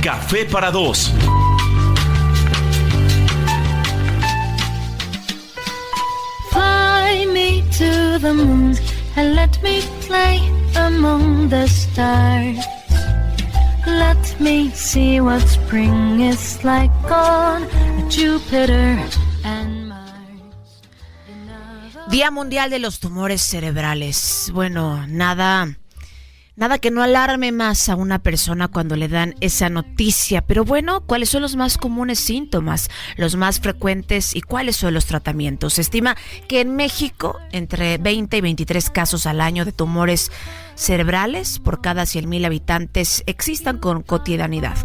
Café para dos. Fly me to the moon and let me play among the stars. Let me see what spring is like on Jupiter and Mars. Día Mundial de los Tumores Cerebrales. Bueno, nada que no alarme más a una persona cuando le dan esa noticia. Pero bueno, ¿cuáles son los más comunes síntomas, los más frecuentes y cuáles son los tratamientos? Se estima que en México entre 20 y 23 casos al año de tumores cerebrales por cada 100,000 habitantes existan con cotidianidad,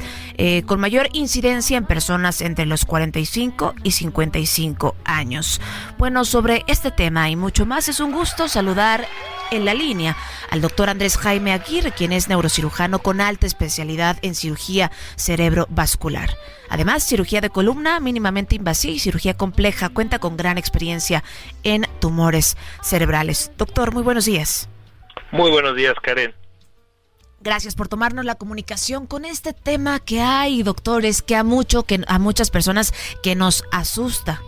con mayor incidencia en personas entre los 45 y 55 años. Bueno, sobre este tema y mucho más, es un gusto saludar en la línea al doctor Andrés Jaime Aguirre, quien es neurocirujano con alta especialidad en cirugía cerebrovascular. Además, cirugía de columna mínimamente invasiva y cirugía compleja. Cuenta con gran experiencia en tumores cerebrales. Doctor, muy buenos días. Muy buenos días, Karen. Gracias por tomarnos la comunicación con este tema que hay, doctores, que a muchas personas que nos asusta.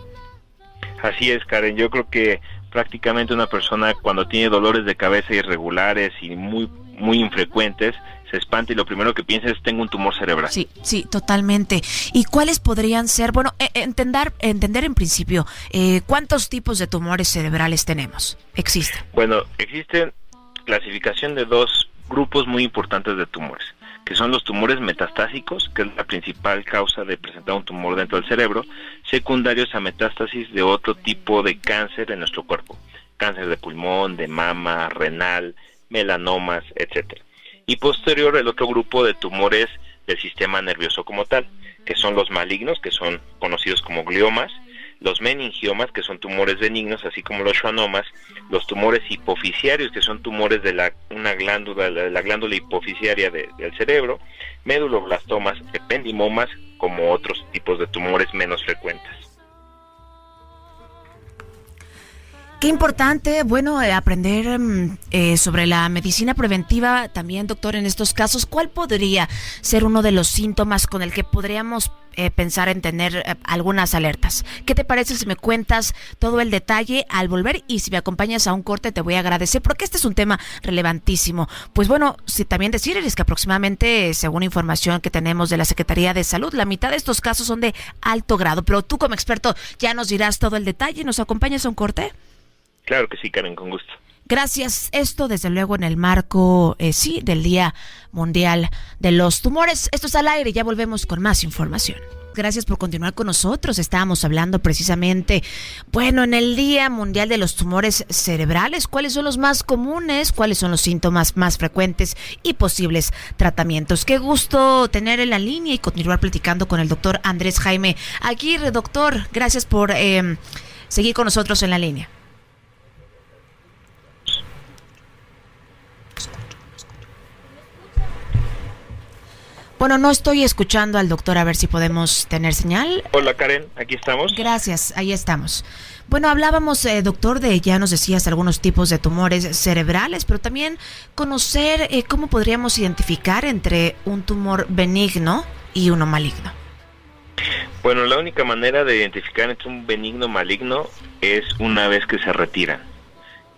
Así es, Karen. Yo creo que prácticamente una persona cuando tiene dolores de cabeza irregulares y muy infrecuentes se espanta y lo primero que piensa es tengo un tumor cerebral. Sí, totalmente. ¿Y cuáles podrían ser? Bueno, entender en principio, ¿cuántos tipos de tumores cerebrales tenemos? ¿Existen? Bueno, existen clasificación de dos grupos muy importantes de tumores, que son los tumores metastásicos, que es la principal causa de presentar un tumor dentro del cerebro, secundarios a metástasis de otro tipo de cáncer en nuestro cuerpo, cáncer de pulmón, de mama, renal, melanomas, etcétera. Y posterior el otro grupo de tumores del sistema nervioso como tal, que son los malignos, que son conocidos como gliomas, los meningiomas, que son tumores benignos, así como los schwannomas, los tumores hipofisiarios, que son tumores de la glándula hipofisiaria del cerebro, meduloblastomas, ependimomas, como otros tipos de tumores menos frecuentes. Qué importante, bueno, aprender sobre la medicina preventiva también, doctor, en estos casos. ¿Cuál podría ser uno de los síntomas con el que podríamos pensar en tener algunas alertas? ¿Qué te parece si me cuentas todo el detalle al volver? Y si me acompañas a un corte te voy a agradecer porque este es un tema relevantísimo. Pues bueno, si también decirles que aproximadamente, según información que tenemos de la Secretaría de Salud, la mitad de estos casos son de alto grado. Pero tú como experto ya nos dirás todo el detalle. ¿Nos acompañas a un corte? Claro que sí, Karen, con gusto. Gracias. Esto, desde luego, en el marco, del Día Mundial de los Tumores. Esto es Al Aire, ya volvemos con más información. Gracias por continuar con nosotros. Estábamos hablando precisamente, bueno, en el Día Mundial de los Tumores Cerebrales, cuáles son los más comunes, cuáles son los síntomas más frecuentes y posibles tratamientos. Qué gusto tener en la línea y continuar platicando con el doctor Andrés Jaime Aguirre. Doctor, gracias por seguir con nosotros en la línea. Bueno, no estoy escuchando al doctor, a ver si podemos tener señal. Hola, Karen, aquí estamos. Gracias, ahí estamos. Bueno, hablábamos, doctor, ya nos decías algunos tipos de tumores cerebrales, pero también conocer cómo podríamos identificar entre un tumor benigno y uno maligno. Bueno, la única manera de identificar entre un benigno y maligno es una vez que se retiran.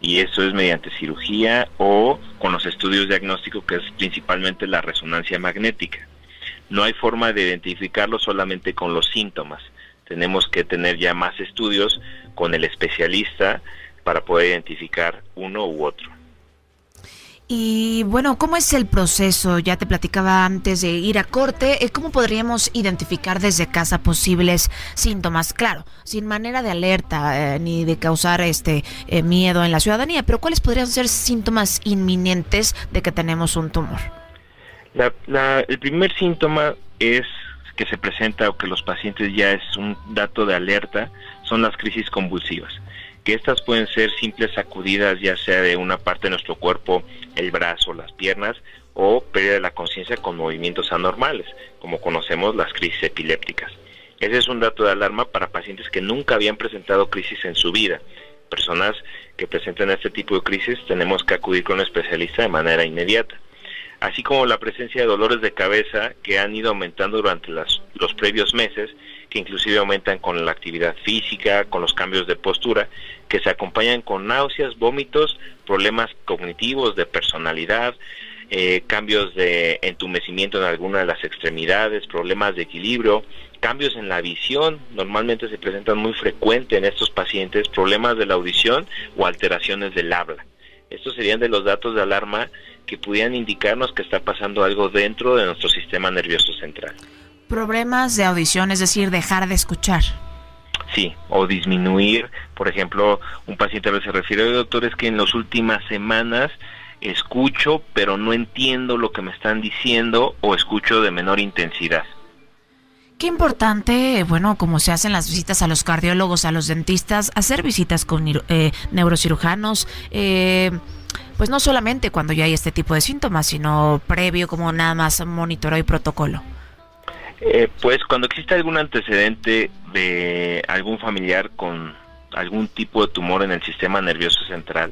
Y eso es mediante cirugía o con los estudios diagnósticos, que es principalmente la resonancia magnética. No hay forma de identificarlo solamente con los síntomas. Tenemos que tener ya más estudios con el especialista para poder identificar uno u otro. Y bueno, ¿cómo es el proceso? Ya te platicaba antes de ir a corte. ¿Cómo podríamos identificar desde casa posibles síntomas? Claro, sin manera de alerta ni de causar miedo en la ciudadanía, pero ¿cuáles podrían ser síntomas inminentes de que tenemos un tumor? El primer síntoma es que se presenta o que los pacientes ya es un dato de alerta, son las crisis convulsivas. Que estas pueden ser simples sacudidas, ya sea de una parte de nuestro cuerpo, el brazo, las piernas, o pérdida de la conciencia con movimientos anormales, como conocemos las crisis epilépticas. Ese es un dato de alarma para pacientes que nunca habían presentado crisis en su vida. Personas que presentan este tipo de crisis tenemos que acudir con un especialista de manera inmediata. así como la presencia de dolores de cabeza que han ido aumentando durante los previos meses, que inclusive aumentan con la actividad física, con los cambios de postura, que se acompañan con náuseas, vómitos, problemas cognitivos, de personalidad, cambios de entumecimiento en alguna de las extremidades, problemas de equilibrio, cambios en la visión. Normalmente se presentan muy frecuente en estos pacientes problemas de la audición o alteraciones del habla. Estos serían de los datos de alarma que pudieran indicarnos que está pasando algo dentro de nuestro sistema nervioso central. Problemas de audición, es decir, dejar de escuchar. Sí, o disminuir. Por ejemplo, un paciente a veces se refiere, doctor, es que en las últimas semanas escucho, pero no entiendo lo que me están diciendo, o escucho de menor intensidad. Qué importante, bueno, como se hacen las visitas a los cardiólogos, a los dentistas, hacer visitas con neurocirujanos, pues no solamente cuando ya hay este tipo de síntomas, sino previo, como nada más monitoreo y protocolo. Pues cuando existe algún antecedente de algún familiar con algún tipo de tumor en el sistema nervioso central,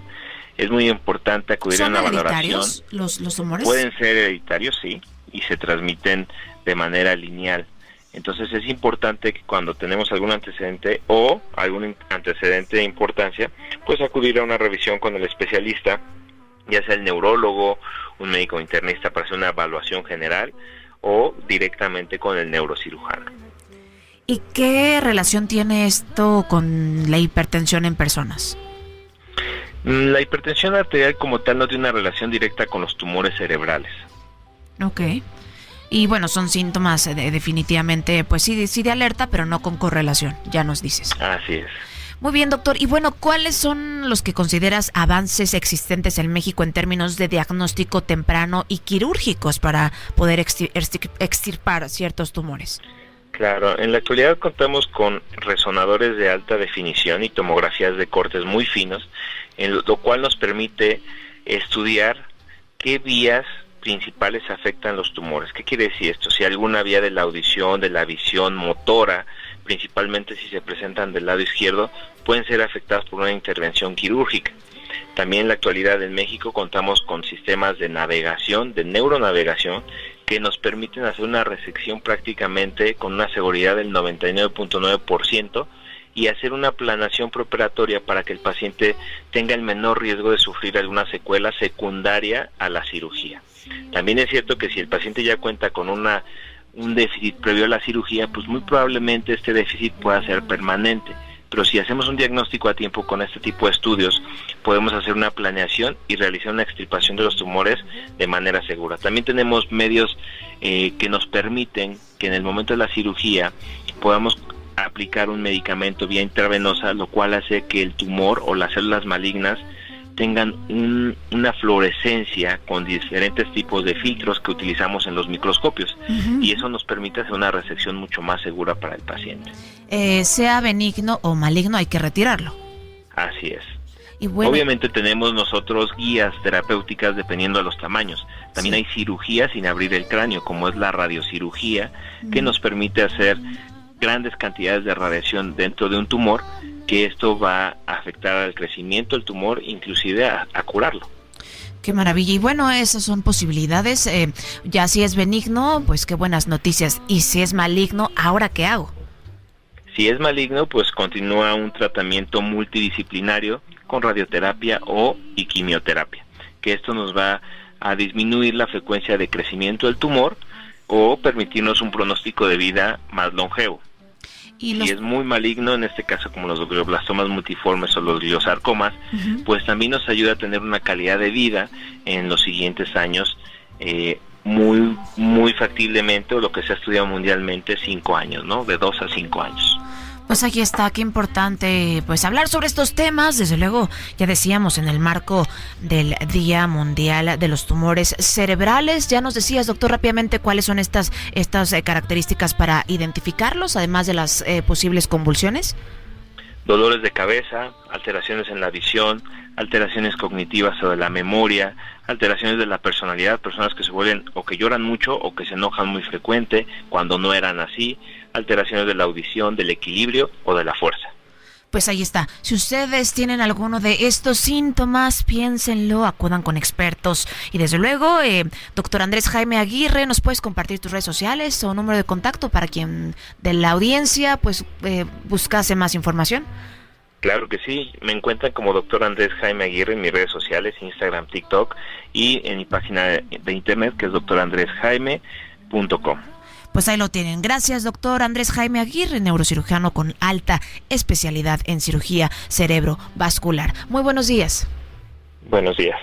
es muy importante acudir a una valoración. ¿Son hereditarios los tumores? Pueden ser hereditarios, sí, y se transmiten de manera lineal. Entonces es importante que cuando tenemos algún antecedente o algún antecedente de importancia, pues acudir a una revisión con el especialista, ya sea el neurólogo, un médico internista para hacer una evaluación general, o directamente con el neurocirujano. ¿Y qué relación tiene esto con la hipertensión en personas? La hipertensión arterial como tal no tiene una relación directa con los tumores cerebrales. Ok. Y bueno, son síntomas definitivamente, pues sí de alerta, pero no con correlación, ya nos dices. Así es. Muy bien, doctor. Y bueno, ¿cuáles son los que consideras avances existentes en México en términos de diagnóstico temprano y quirúrgicos para poder extirpar ciertos tumores? Claro, en la actualidad contamos con resonadores de alta definición y tomografías de cortes muy finos, en lo cual nos permite estudiar qué vías principales afectan los tumores. ¿Qué quiere decir esto? Si alguna vía de la audición, de la visión motora, principalmente si se presentan del lado izquierdo, pueden ser afectadas por una intervención quirúrgica. También en la actualidad en México contamos con sistemas de navegación, de neuronavegación, que nos permiten hacer una resección prácticamente con una seguridad del 99.9% y hacer una planación preoperatoria para que el paciente tenga el menor riesgo de sufrir alguna secuela secundaria a la cirugía. También es cierto que si el paciente ya cuenta con un déficit previo a la cirugía, pues muy probablemente este déficit pueda ser permanente. Pero si hacemos un diagnóstico a tiempo con este tipo de estudios, podemos hacer una planeación y realizar una extirpación de los tumores de manera segura. También tenemos medios que nos permiten que en el momento de la cirugía podamos aplicar un medicamento vía intravenosa, lo cual hace que el tumor o las células malignas tengan una fluorescencia con diferentes tipos de filtros que utilizamos en los microscopios. Uh-huh. Y eso nos permite hacer una resección mucho más segura para el paciente. Sea benigno o maligno, hay que retirarlo. Así es. Y bueno, obviamente tenemos nosotros guías terapéuticas dependiendo de los tamaños. También hay cirugía sin abrir el cráneo, como es la radiocirugía, que nos permite hacer grandes cantidades de radiación dentro de un tumor, que esto va a afectar al crecimiento del tumor, inclusive a curarlo. Qué maravilla. Y bueno, esas son posibilidades. Ya si es benigno, pues qué buenas noticias. Y si es maligno, ¿ahora qué hago? Si es maligno, pues continúa un tratamiento multidisciplinario con radioterapia y quimioterapia, que esto nos va a disminuir la frecuencia de crecimiento del tumor o permitirnos un pronóstico de vida más longevo. Si es muy maligno, en este caso como los glioblastomas multiformes o los gliosarcomas, uh-huh, pues también nos ayuda a tener una calidad de vida en los siguientes años, muy factiblemente, o lo que se ha estudiado mundialmente, 5 años, ¿no? De 2 a 5 años. Pues aquí está, qué importante pues hablar sobre estos temas, desde luego, ya decíamos, en el marco del Día Mundial de los Tumores Cerebrales. Ya nos decías, doctor, rápidamente cuáles son estas características para identificarlos, además de las posibles convulsiones. Dolores de cabeza, alteraciones en la visión, alteraciones cognitivas o de la memoria, alteraciones de la personalidad, personas que se vuelven o que lloran mucho o que se enojan muy frecuente cuando no eran así, alteraciones de la audición, del equilibrio o de la fuerza. Pues ahí está. Si ustedes tienen alguno de estos síntomas, piénsenlo, acudan con expertos. Y desde luego, doctor Andrés Jaime Aguirre, ¿nos puedes compartir tus redes sociales o número de contacto para quien de la audiencia pues buscase más información? Claro que sí, me encuentran como doctor Andrés Jaime Aguirre en mis redes sociales, Instagram, TikTok y en mi página de internet que es doctorandresjaime.com. Pues ahí lo tienen. Gracias, doctor Andrés Jaime Aguirre, neurocirujano con alta especialidad en cirugía cerebrovascular. Muy buenos días. Buenos días.